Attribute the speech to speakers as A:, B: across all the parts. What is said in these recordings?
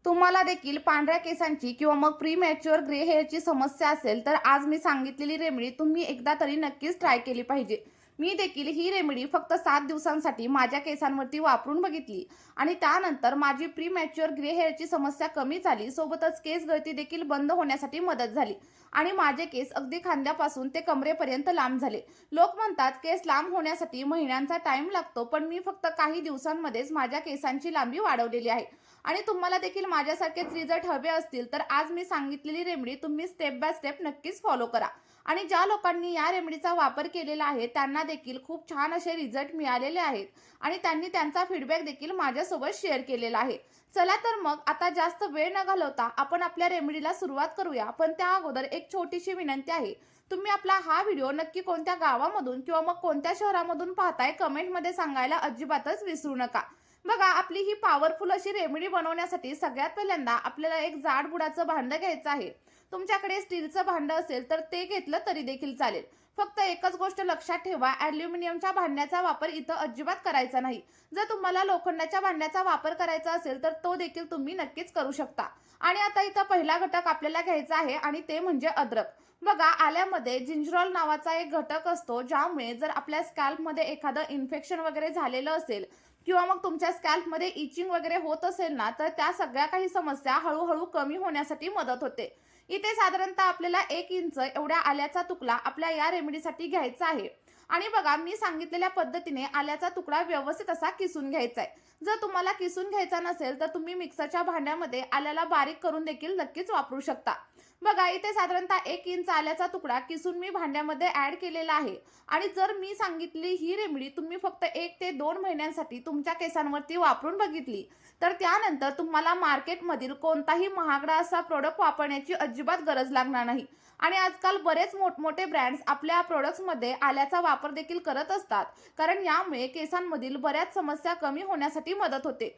A: तुम्हाला देखील पांढऱ्या केसांची किंवा मग प्रीमॅच्युअर ग्रे हेअरची समस्या असेल तर आज मी सांगितलेली रेमेडी तुम्ही एकदा तरी नक्कीच ट्राय केली पाहिजे. मी देखील ही रेमेडी फक्त 7 दिवसांसाठी माझ्या केसांवरती वापरून बघितली आणि त्यानंतर माझी प्रीमॅच्युअर ग्रे हेअरची समस्या कमी झाली, सोबतच केस गळती देखील बंद होण्यासाठी मदत झाली आणि माझे केस अगदी खांद्यापासून ते कमरेपर्यंत लांब झाले. लोक म्हणतात केस लांब होण्यासाठी महिन्यांचा टाइम लागतो, पण मी फक्त काही दिवसांमध्येच माझ्या केसांची लांबी वाढवलेली आहे. आणि तुम्हाला देखील माझ्यासारखेच रिझल्ट हवे असतील तर आज मी सांगितलेली रेमेडी तुम्ही स्टेप बाय स्टेप नक्कीच फॉलो करा. आणि ज्या लोकांनी या रेमेडीचा वापर केलेला आहे त्यांना देखील खूप छान असे रिझल्ट मिळालेले आहेत आणि त्यांनी त्यांचा फीडबॅक देखील माझ्यासोबत शेअर केलेला आहे. चला तर मग आता जास्त वेळ न घालवता आपण आपल्या रेमेडीला सुरुवात करूया. पण त्या अगोदर एक छोटीशी विनंती आहे. तुम्ही आपला हा व्हिडिओ नक्की कोणत्या गावामधून किंवा मग कोणत्या शहरामधून पाहताय कमेंटमध्ये सांगायला अजिबातच विसरू नका. बघा, आपली ही पॉवरफुल अशी रेमेडी बनवण्यासाठी सगळ्यात पहिल्यांदा आपल्याला एक जाड बुडाचं भांडं घ्यायचं आहे. तुमच्याकडे स्टीलचं भांडं असेल तर ते घेतलं तरी देखील चालेल. फक्त एकच गोष्ट लक्षात ठेवा, ॲल्युमिनियमच्या भांड्याचा वापर इथं अजिबात करायचा नाही. जर तुम्हाला लोखंडाच्या भांड्याचा वापर करायचा असेल तर तो देखील तुम्ही नक्कीच करू शकता. आणि आता इथं पहिला घटक आपल्याला घ्यायचा आहे आणि ते म्हणजे अद्रक. बघा, आल्यामध्ये जिंजरॉल नावाचा एक घटक असतो, ज्यामुळे जर आपल्या स्कॅल्पमध्ये एखादं इन्फेक्शन वगैरे झालेलं असेल किंवा मग तुमच्या स्कॅल्पमध्ये इचिंग वगैरे होत असेल ना, तर त्या सगळ्या काही समस्या हळूहळू कमी होण्यासाठी मदत होते. इथे साधारणतः आपल्याला 1 इंच एवढ्या आल्याचा तुकडा आपल्या या रेमेडीसाठी घ्यायचा आहे. आणि बघा, मी सांगितलेल्या पद्धतीने आल्याचा तुकडा व्यवस्थित असा किसून घ्यायचा आहे. जर तुम्हाला किसून घ्यायचा नसेल तर तुम्ही मिक्सरच्या भांड्यामध्ये आल्याला बारीक करून देखील नक्कीच वापरू शकता. बघा, इथे साधारणतः 1 इंच आल्याचा तुकडा किसून मी भांड्यामध्ये ऍड केलेला आहे. आणि जर मी सांगितली ही रेमेडी तुम्ही फक्त 1 ते 2 महिन्यांसाठी तुमच्या केसांवरती वापरून बघितली तर त्यानंतर तुम्हाला मार्केटमधील कोणताही महागडा असा प्रोडक्ट वापरण्याची अजिबात गरज लागणार नाही. आणि आजकाल बरेच मोठमोठे ब्रँड्स आपल्या प्रोडक्ट्समध्ये आल्याचा वापर देखील करत असतात, कारण यामुळे केसांमधील बऱ्याच समस्या कमी होण्यासाठी मदत होते.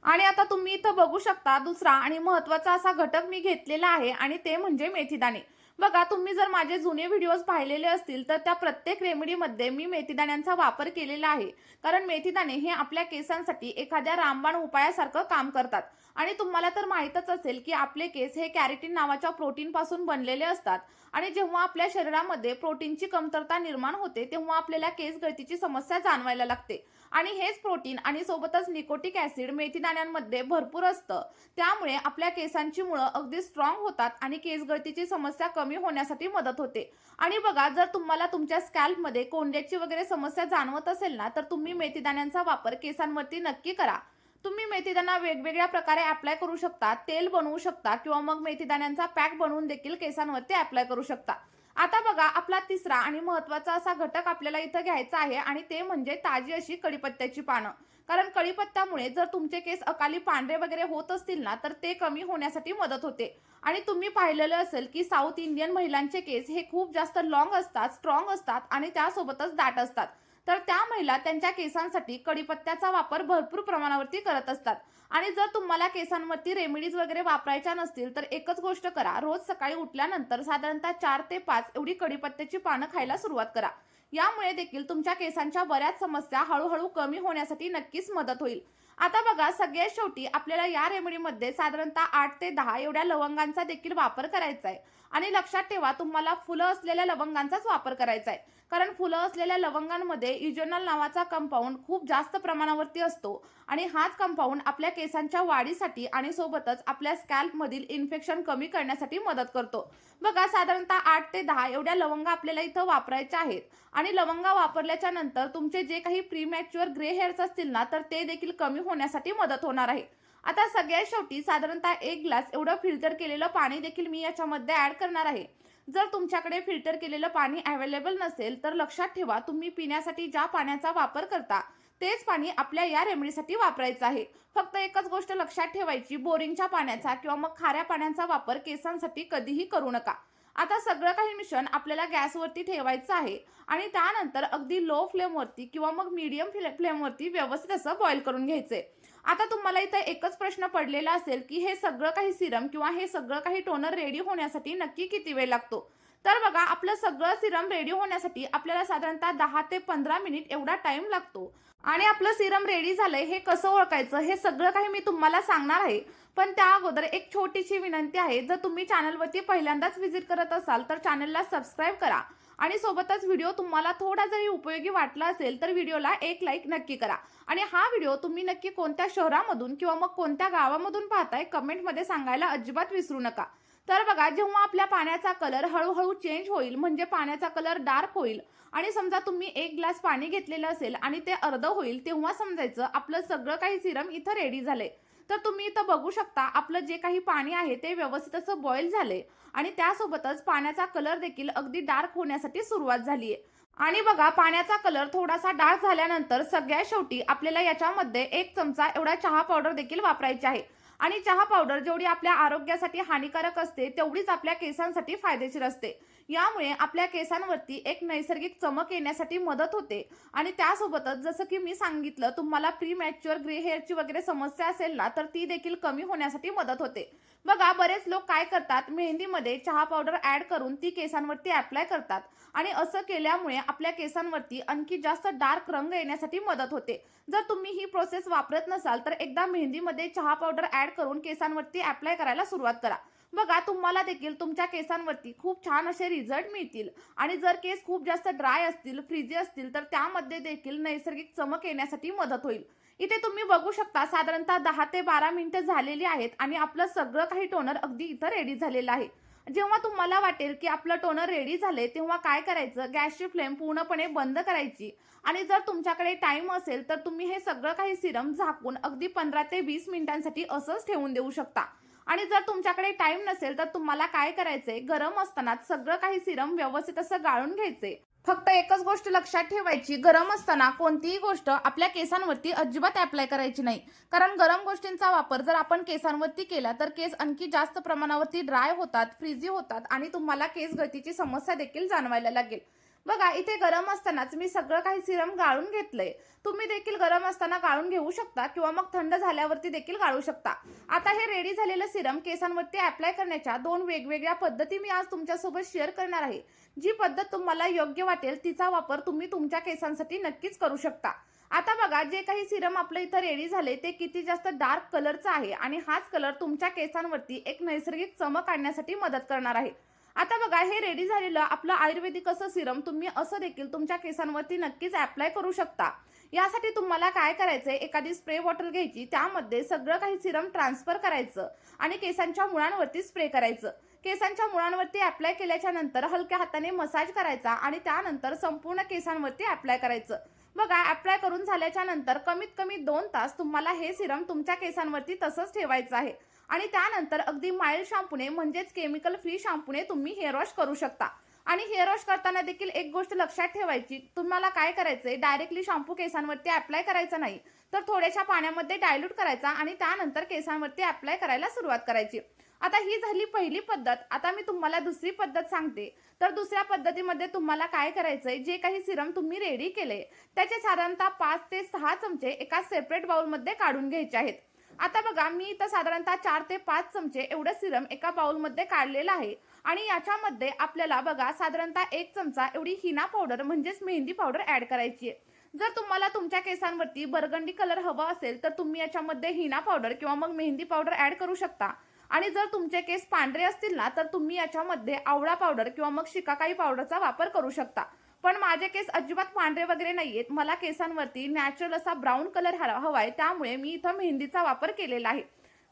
A: आणि आता तुम्ही इथं बघू शकता, दुसरा आणि महत्त्वाचा असा घटक मी घेतलेला आहे आणि ते म्हणजे मेथीदाणे. बघा, तुम्ही जर माझे जुने व्हिडिओज पाहिलेले असतील तर त्या प्रत्येक रेमेडीमध्ये मी मेथीदाण्यांचा वापर केलेला आहे, कारण मेथीदाणे हे आपल्या केसांसाठी एखाद्या रामबाण उपायासारखं काम करतात. आणि तुम्हाला तर माहीतच असेल की आपले केस हे कॅरेटीन नावाच्या प्रोटीनपासून बनलेले असतात आणि जेव्हा आपल्या शरीरामध्ये प्रोटीनची कमतरता निर्माण होते तेव्हा आपल्याला केस गळतीची समस्या जाणवायला लागते. आणि हेच प्रोटीन आणि सोबतच निकोटिक ऍसिड मेथीदाण्यांमध्ये भरपूर असतं, त्यामुळे आपल्या केसांची मुळं अगदी स्ट्रॉंग होतात आणि केस गळतीची समस्या कमी होण्यासाठी मदत होते. आणि बघा, जर तुम्हाला तुमच्या स्कॅल्पमध्ये कोंड्याची वगैरे समस्या जाणवत असेल ना, तर तुम्ही मेथीदाण्यांचा वापर केसांवरती नक्की करा. तुम्ही मेथीदाणा वेगवेगळ्या प्रकारे अप्लाय करू शकता, तेल बनवू शकता किंवा मग मेथीदाण्यांचा पॅक बनवून देखील केसांवरती अप्लाय करू शकता. आता बघा, आपला तिसरा आणि महत्त्वाचा असा घटक आपल्याला इथं घ्यायचा आहे आणि ते म्हणजे ताजी अशी कढीपत्त्याची पानं. कारण कढीपत्त्यामुळे जर तुमचे केस अकाली पांढरे वगैरे होत असतील ना, तर ते कमी होण्यासाठी मदत होते. आणि तुम्ही पाहिलेलं असेल की साऊथ इंडियन महिलांचे केस हे खूप जास्त लॉंग असतात, स्ट्रॉंग असतात आणि त्यासोबतच दाट असतात. तर त्या महिला त्यांच्या केसांसाठी कढीपत्त्याचा वापर भरपूर प्रमाणावरती करत असतात. आणि जर तुम्हाला केसांवरती रेमेडीज वगैरे वापरायच्या नसतील तर एकच गोष्ट करा, रोज सकाळी उठल्यानंतर साधारणतः 4 ते 5 एवढी कढीपत्त्याची पानं खायला सुरुवात करा. यामुळे देखील तुमच्या केसांच्या बऱ्याच समस्या हळूहळू कमी होण्यासाठी नक्कीच मदत होईल. आता बघा, सगळ्यात शेवटी आपल्याला या रेमेडीमध्ये साधारणतः 8 ते 10 एवढ्या लवंगांचा देखील वापर करायचा आहे. आणि लक्षात ठेवा, तुम्हाला फुलं असलेल्या लवंगांचाच वापर करायचा आहे, कारण फुलं असलेल्या लवंगांमध्ये इजेनॉल नावाचा कंपाऊंड खूप जास्त प्रमाणावरती असतो आणि हाच कंपाऊंड आपल्या केसांच्या वाढीसाठी आणि सोबतच आपल्या स्कॅल्पमधील इन्फेक्शन कमी करण्यासाठी मदत करतो. बघा, साधारणतः 8 ते 10 एवढ्या लवंगा आपल्याला इथं वापरायच्या आहेत. आणि लवंगा वापरल्याच्या नंतर तुमचे जे काही प्रीमॅच्युअर ग्रे हेअर्स असतील ना, तर ते देखील कमी होण्यासाठी मदत होणार आहे. आता सगळ्यात शेवटी साधारणतः 1 ग्लास एवढं फिल्टर केलेलं पाणी देखील मी याच्यामध्ये ऍड करणार आहे. जर तुमच्याकडे फिल्टर केलेलं पाणी अवेलेबल नसेल तर लक्षात ठेवा, तुम्ही पिण्यासाठी ज्या पाण्याचा वापर करता तेच पाणी आपल्या या रेमेडीसाठी वापरायचं आहे. फक्त एकच गोष्ट लक्षात ठेवायची, बोरिंगच्या पाण्याचा किंवा मग खाऱ्या पाण्याचा वापर केसांसाठी कधीही करू नका. आता सगळं काही मिश्रण आपल्याला गॅसवरती ठेवायचं आहे आणि त्यानंतर अगदी लो फ्लेमवरती किंवा मग मीडियम फ्लेमवरती व्यवस्थित असं बॉईल करून घ्यायचंय. आता तुम्हाला इथे एकच प्रश्न पडलेला असेल की हे सगळं काही सिरम किंवा हे सगळं काही टोनर रेडी होण्यासाठी नक्की किती वेळ लागतो. तर बघा, आपलं सगळं सिरम रेडी होण्यासाठी आपल्याला साधारणतः 10 ते 15 मिनिट एवढा टाइम लागतो. आणि आपलं सिरम रेडी झालंय हे कसं ओळखायचं हे सगळं काही मी तुम्हाला सांगणार आहे. पण त्या अगोदर एक छोटीशी विनंती आहे, जर तुम्ही चॅनलवरती पहिल्यांदाच व्हिजिट करत असाल तर चॅनलला सबस्क्राईब करा आणि सोबतच व्हिडिओ तुम्हाला थोडा जरी उपयोगी वाटला असेल तर व्हिडिओला एक लाईक नक्की करा. आणि हा व्हिडिओ तुम्ही नक्की कोणत्या शहरामधून किंवा मग कोणत्या गावामधून पाहताय कमेंटमध्ये सांगायला अजिबात विसरू नका. तर बघा, जेव्हा आपल्या पाण्याचा कलर हळूहळू चेंज होईल म्हणजे पाण्याचा कलर डार्क होईल आणि समजा तुम्ही एक ग्लास पाणी घेतलेलं असेल आणि ते अर्धं होईल, तेव्हा समजायचं आपलं सगळं काही सिरम इथं रेडी झालंय. तर तुम्ही इथं बघू शकता आपलं जे काही पाणी आहे ते व्यवस्थित असं बॉईल झालंय आणि त्यासोबतच पाण्याचा कलर देखील अगदी डार्क होण्यासाठी सुरुवात झालीये. आणि बघा, पाण्याचा कलर थोडासा डार्क झाल्यानंतर सगळ्यात शेवटी आपल्याला याच्यामध्ये 1 चमचा एवढा चहा पावडर देखील वापरायची आहे. आणि चहा पावडर जेवढी आपल्या आरोग्यासाठी हानिकारक असते तेवढीच आपल्या केसांसाठी फायदेशीर असते. यामुळे आपल्या केसांवरती एक नैसर्गिक चमक येण्यासाठी मदत होते आणि त्यासोबतच जसं की मी सांगितलं, तुम्हाला प्री मॅच्युअर ग्रे हेअरची वगैरे समस्या असेल ना तर ती देखील कमी होण्यासाठी मदत होते. बघा, बरेच लोक काय करतात, मेहंदीमध्ये चहा पावडर ऍड करून ती केसांवरती अप्लाय करतात आणि असं केल्यामुळे आपल्या केसांवरती आणखी जास्त डार्क रंग येण्यासाठी मदत होते. जर तुम्ही ही प्रोसेस वापरत नसाल तर एकदा मेहंदीमध्ये चहा पावडर ऍड करून केसांवरती अप्लाय करायला सुरुवात करा. बघा, तुम्हाला देखील तुमच्या केसांवरती खूप छान असे रिझल्ट मिळतील. आणि जर केस खूप जास्त ड्राय असतील, फ्रिजी असतील तर त्यामध्ये देखील नैसर्गिक चमक येण्यासाठी मदत होईल. इथे तुम्ही बघू शकता साधारणतः 10 ते 12 मिनिटं झालेली आहेत आणि आपलं सगळं काही टोनर अगदी इथं रेडी झालेलं आहे. जेव्हा तुम्हाला वाटेल की आपलं टोनर रेडी झाले तेव्हा काय करायचं, गॅसची फ्लेम पूर्णपणे बंद करायची आणि जर तुमच्याकडे टाइम असेल तर तुम्ही हे सगळं काही सिरम झाकून अगदी 15 ते 20 मिनिटांसाठी असंच ठेवून देऊ शकता. आणि जर तुमच्याकडे टाइम नसेल तर तुम्हाला काय करायचंय, गरम असतानाच सगळं काही सिरम व्यवस्थित असं गाळून घ्यायचंय. फक्त एकच गोष्ट लक्षात ठेवायची, गरम असताना कोणतीही गोष्ट आपल्या केसांवरती अजिबात अप्लाय करायची नाही. कारण गरम गोष्टींचा वापर जर आपण केसांवरती केला तर केस आणखी जास्त प्रमाणावरती ड्राय होतात, फ्रिजी होतात आणि तुम्हाला केस गळतीची समस्या देखील जाणवायला लागेल. बघा, इथे गरम असतानाच मी सगळं काही सिरम गाळून घेतलंय. तुम्ही देखील गरम असताना गाळून घेऊ शकता किंवा मग थंड झाल्यावरती देखील गाळू शकता. आता हे रेडी झालेलं सिरम केसांवरती अप्लाय करण्याच्या 2 वेगवेगळ्या पद्धती मी आज तुमच्यासोबत शेअर करणार आहे. जी पद्धत तुम्हाला योग्य वाटेल तिचा वापर तुम्ही तुमच्या केसांसाठी नक्कीच करू शकता. आता बघा, जे काही सिरम आपलं इथं रेडी झाले ते किती जास्त डार्क कलरचा आहे आणि हाच कलर तुमच्या केसांवरती एक नैसर्गिक चमक आणण्यासाठी मदत करणार आहे. आता बघा, हे रेडी झालेलं आपलं आयुर्वेदिक असं सिरम तुम्ही असं देखील तुमच्या केसांवरती नक्कीच अप्लाय करू शकता. यासाठी तुम्हाला काय करायचंय, एखादी स्प्रे बॉटल घ्यायची, त्यामध्ये सगळं काही सिरम ट्रान्सफर करायचं आणि केसांच्या मुळांवरती स्प्रे करायचं. केसांच्या मुळांवरती अप्लाय केल्याच्या नंतर हलक्या हाताने मसाज करायचा आणि त्यानंतर संपूर्ण केसांवरती अप्लाय करायचं. बघा, अप्लाय करून झाल्याच्या नंतर कमीत कमी 2 तास तुम्हाला हे सिरम तुमच्या केसांवरती तसंच ठेवायचं आहे आणि त्यानंतर अगदी माइल्ड शॅम्पूने म्हणजेच केमिकल फ्री शॅम्पूने तुम्ही हेअर वॉश करू शकता. आणि हेअर वॉश करताना देखील एक गोष्ट लक्षात ठेवायची, तुम्हाला काय करायचंय, डायरेक्टली शॅम्पू केसांवरती अप्लाय करायचा नाही, तर थोड्याशा पाण्यामध्ये डायल्यूट करायचा आणि त्यानंतर केसांवरती अप्लाय करायला सुरुवात करायची. आता ही झाली पहिली पद्धत. आता मी तुम्हाला दुसरी पद्धत सांगते. तर दुसऱ्या पद्धतीमध्ये तुम्हाला काय करायचंय, जे काही सिरम तुम्ही रेडी केले त्याचे साधारणतः 5 ते 6 चमचे एका सेपरेट बाउलमध्ये काढून घ्यायचे आहेत. आता बघा, मी इथं साधारणतः 4 ते 5 चमचे एवढं सिरम एका बाउलमध्ये काढलेलं आहे आणि याच्यामध्ये आपल्याला बघा साधारणतः 1 चमचा एवढी हिना पावडर म्हणजेच मेहंदी पावडर ऍड करायची आहे. जर तुम्हाला तुमच्या केसांवरती बर्गंडी कलर हवा असेल तर तुम्ही याच्यामध्ये हिना पावडर किंवा मग मेहंदी पावडर ऍड करू शकता. आणि जर तुमचे केस पांढरे असतील ना तर तुम्ही याच्यामध्ये आवळा पावडर किंवा मग शिकाकाई पावडरचा वापर करू शकता. पण माझे केस अजिबात पांढरे वगैरे नाहीयेत, मला केसांवरती नॅचरल असा ब्राऊन कलर हवाय, त्यामुळे मी इथं मेहंदीचा वापर केलेला आहे.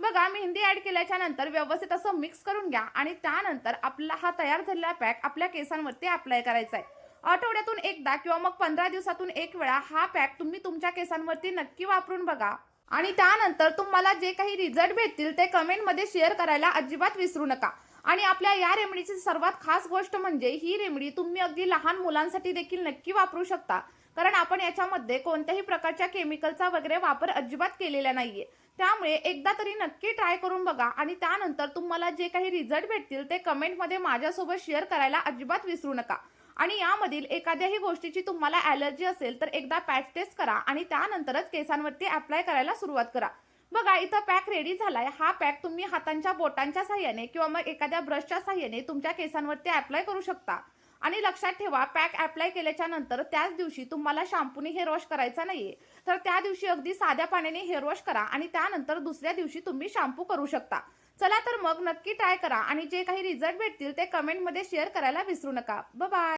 A: बघा, मेहंदी ऍड केल्याच्या नंतर व्यवस्थित असं मिक्स करून घ्या आणि त्यानंतर आपला हा तयार झालेला पॅक आपल्या केसांवरती अप्लाय करायचा आहे. आठवड्यातून एकदा किंवा मग 15 दिवसातून एक वेळा हा पॅक तुम्ही तुमच्या केसांवरती नक्की वापरून बघा आणि त्यानंतर तुम्हाला जे काही रिझल्ट भेटतील ते कमेंटमध्ये शेअर करायला अजिबात विसरू नका. आणि आपल्या या रेमेडीची सर्वात खास गोष्ट म्हणजे ही रेमेडी तुम्ही अगदी लहान मुलांसाठी देखील नक्की वापरू शकता, कारण आपण याच्यामध्ये कोणत्याही प्रकारच्या केमिकलचा वगैरे वापर अजिबात केलेला नाहीये. त्यामुळे एकदा तरी नक्की ट्राय करून बघा आणि त्यानंतर तुम्हाला जे काही रिझल्ट भेटतील ते कमेंटमध्ये माझ्यासोबत शेअर करायला अजिबात विसरू नका. आणि यामधील एखाद्याही गोष्टीची तुम्हाला ॲलर्जी असेल तर एकदा पॅच टेस्ट करा आणि त्यानंतरच केसांवरती अप्लाय करायला सुरुवात करा. बघा, इथं पॅक रेडी झालाय. हा पॅक तुम्ही हातांच्या बोटांच्या साहाय्याने किंवा मग एखाद्या ब्रशच्या साहाय्याने तुमच्या केसांवरती अप्लाय करू शकता. आणि लक्षात ठेवा, पॅक अप्लाय केल्याच्या नंतर त्याच दिवशी तुम्हाला शॅम्पूने हेअर वॉश करायचा नाहीये. तर त्या दिवशी अगदी साध्या पाण्याने हेअर वॉश करा आणि त्यानंतर दुसऱ्या दिवशी तुम्ही शॅम्पू करू शकता. चला तर मग नक्की ट्राय करा आणि जे काही रिझल्ट भेटतील ते कमेंटमध्ये शेअर करायला विसरू नका. Bye bye.